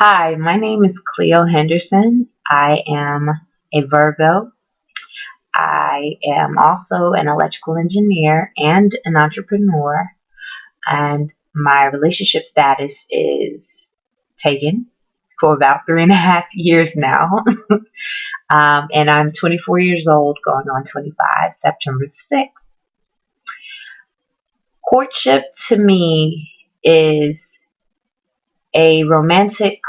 Hi, my name is Cleo Henderson. I am a Virgo. I am also an electrical engineer and an entrepreneur, and my relationship status is taken for about 3.5 years now. And I'm 24 years old, going on 25, September 6th. Courtship to me is a romantic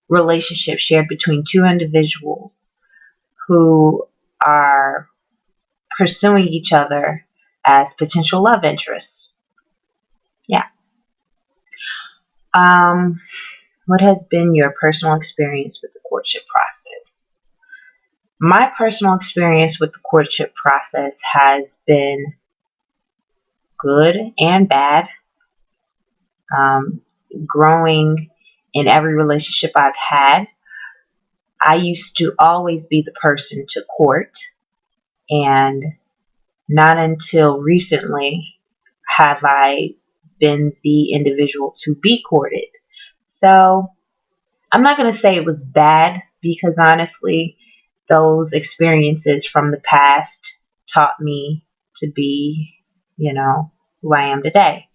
relationship shared between two individuals who are pursuing each other as potential love interests. Yeah. Um, what has been your personal experience with the courtship process? My personal experience with the courtship process has been good and bad. Um, Growing in every relationship I've had, I used to always be the person to court, and not until recently have I been the individual to be courted. So I'm not going to say it was bad because honestly, those experiences from the past taught me to be, who I am today.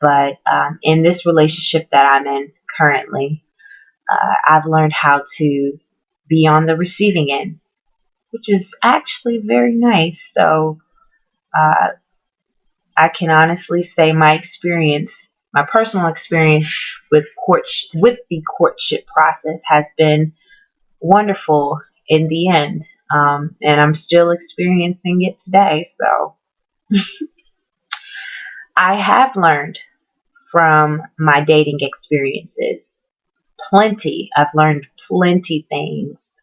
But in this relationship that I'm in currently, I've learned how to be on the receiving end, which is actually very nice. So uh, I can honestly say my personal experience with the courtship process has been wonderful in the end. And I'm still experiencing it today. So I have learned from my dating experiences plenty. I've learned plenty things.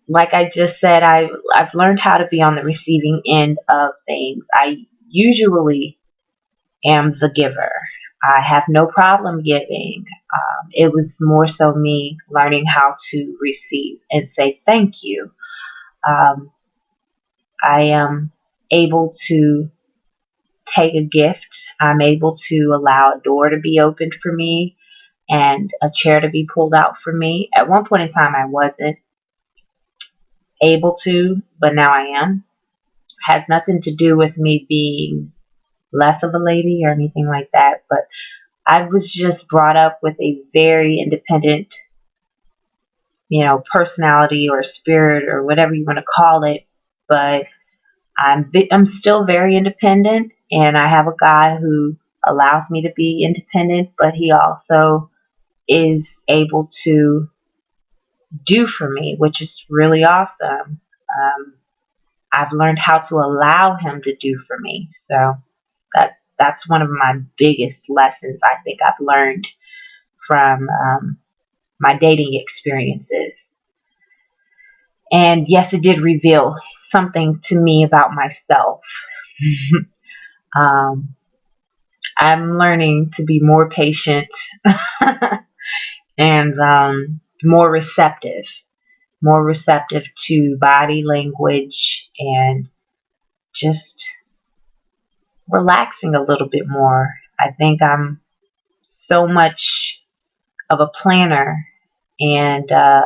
Like I just said, I've learned how to be on the receiving end of things. I usually am the giver. I have no problem giving. It was more so me learning how to receive and say thank you. Um, I am able to take a gift. I'm able to allow a door to be opened for me and a chair to be pulled out for me. At one point in time, I wasn't able to, but now I am. Has nothing to do with me being less of a lady or anything like that, but I was just brought up with a very independent, personality or spirit or whatever you want to call it. But I'm still very independent, and I have a guy who allows me to be independent, but he also is able to do for me, which is really awesome. I've learned how to allow him to do for me, so that's one of my biggest lessons I think I've learned from my dating experiences. And yes, it did reveal something to me about myself. um, I'm learning to be more patient and more receptive to body language and just relaxing a little bit more. I think I'm so much of a planner and a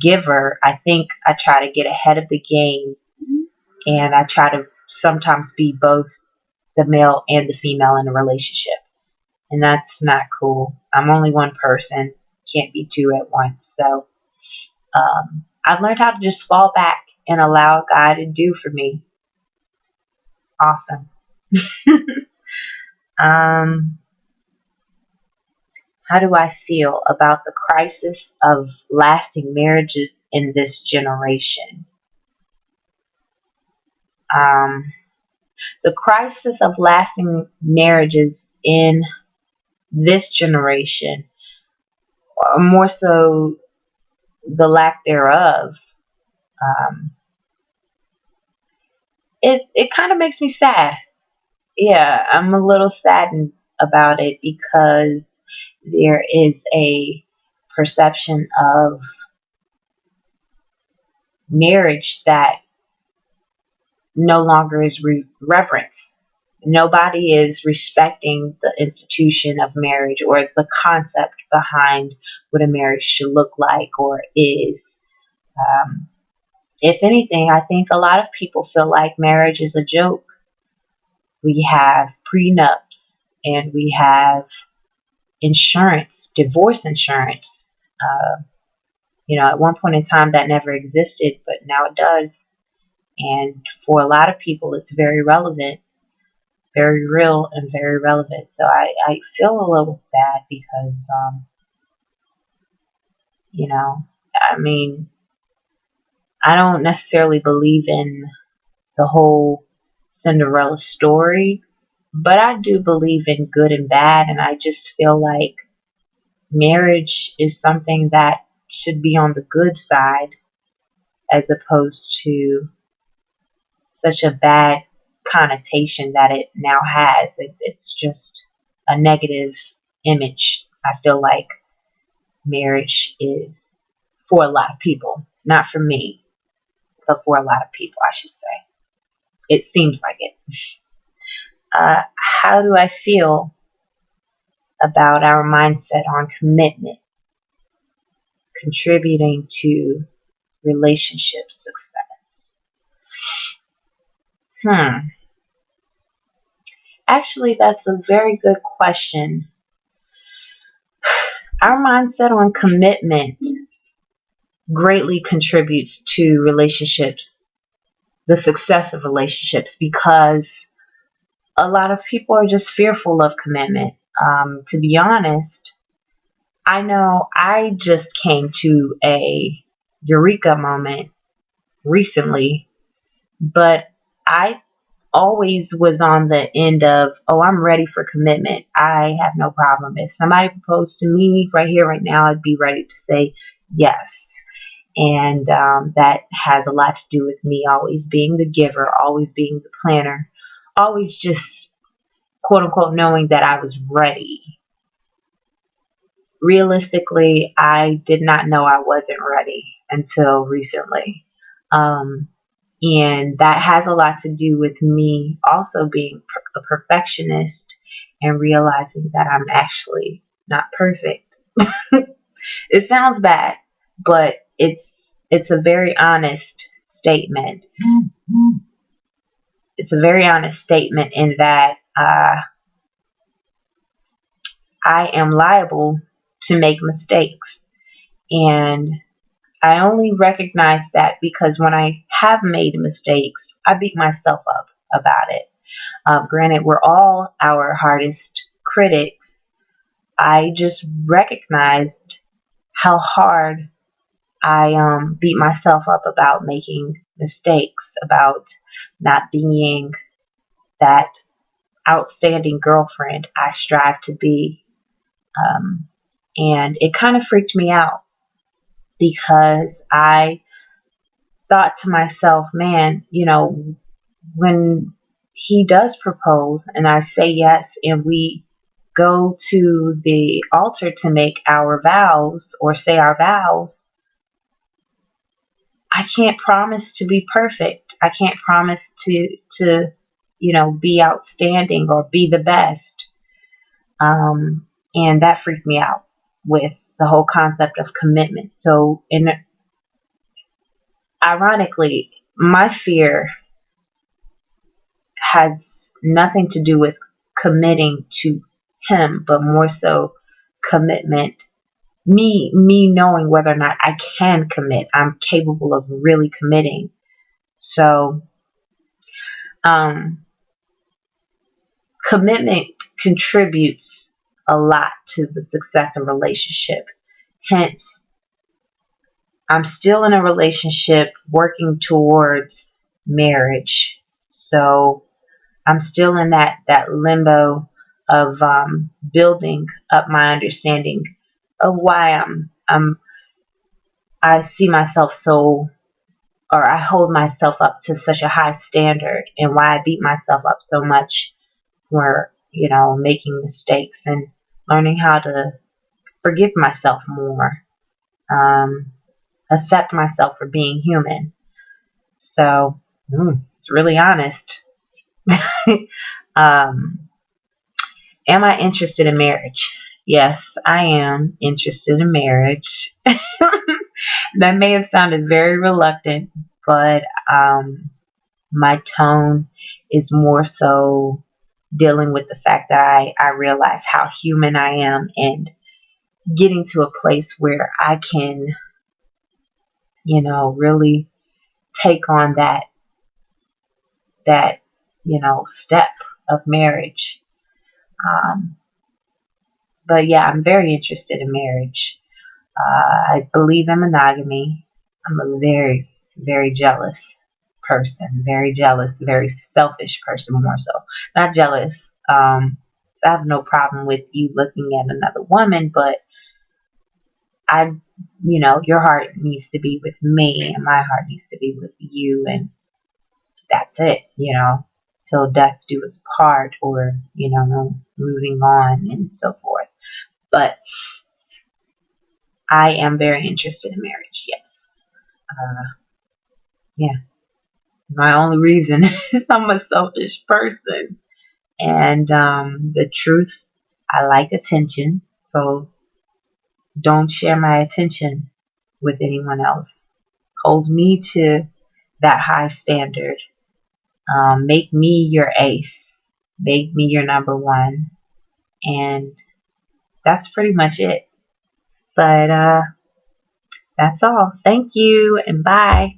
giver. I think I try to get ahead of the game, and I try to sometimes be both the male and the female in a relationship. And that's not cool. I'm only one person, can't be two at once. So I've learned how to just fall back and allow God to do for me. Awesome. um, how do I feel about the crisis of lasting marriages in this generation? Um, the crisis of lasting marriages in this generation, or more so the lack thereof, um, it kind of makes me sad. Yeah, I'm a little saddened about it because there is a perception of marriage that no longer is reverenced. Nobody is respecting the institution of marriage or the concept behind what a marriage should look like or is. Um, if anything, I think a lot of people feel like marriage is a joke. We have prenups and we have insurance, divorce insurance. At one point in time that never existed, but now it does. And for a lot of people, it's very relevant, very real, and very relevant. So I feel a little sad because, you know, I mean, I don't necessarily believe in the whole Cinderella story, but I do believe in good and bad. And I just feel like marriage is something that should be on the good side as opposed to such a bad connotation that it now has. It's just a negative image. I feel like marriage is for a lot of people, not for me, but for a lot of people, I should say. It seems like it. Uh, how do I feel about our mindset on commitment contributing to relationship success? Actually, that's a very good question. Our mindset on commitment greatly contributes to relationships, the success of relationships, because a lot of people are just fearful of commitment. To be honest, I know I just came to a eureka moment recently, but I always was on the end of, oh, I'm ready for commitment. I have no problem. If somebody proposed to me right here, right now, I'd be ready to say yes. And that has a lot to do with me always being the giver, always being the planner, always just quote unquote knowing that I was ready. Realistically, I did not know I wasn't ready until recently. And that has a lot to do with me also being a perfectionist and realizing that I'm actually not perfect. It sounds bad, but it's a very honest statement. It's a very honest statement in that I am liable to make mistakes. And I only recognize that because when I have made mistakes, I beat myself up about it. Granted, we're all our hardest critics. I just recognized how hard I beat myself up about making mistakes, about not being that outstanding girlfriend I strive to be. And it kind of freaked me out because I thought to myself, man, when he does propose and I say yes and we go to the altar to make our vows or say our vows, I can't promise to be perfect. I can't promise to be outstanding or be the best. And that freaked me out with the whole concept of commitment. So, ironically, my fear has nothing to do with committing to him, but more so commitment. Me knowing whether or not I can commit. I'm capable of really committing. So, commitment contributes a lot to the success of a relationship. Hence, I'm still in a relationship working towards marriage. So I'm still in that limbo of building up my understanding of why I see myself or I hold myself up to such a high standard, and why I beat myself up so much for making mistakes and learning how to forgive myself more, accept myself for being human. So it's really honest. um, am I interested in marriage? Yes, I am interested in marriage. That may have sounded very reluctant, but my tone is more so dealing with the fact that I realize how human I am and getting to a place where I can, really take on that, step of marriage. Um, but yeah, I'm very interested in marriage. I believe in monogamy. I'm a very, very jealous person. Very jealous, very selfish person, more so. Not jealous. I have no problem with you looking at another woman, but I, your heart needs to be with me, and my heart needs to be with you, and that's it. Till death do us part, or moving on and so forth. But I am very interested in marriage. Yes. Yeah. My only reason is I'm a selfish person. And the truth, I like attention. So don't share my attention with anyone else. Hold me to that high standard. Make me your ace. Make me your number one. And that's pretty much it. But that's all. Thank you and bye.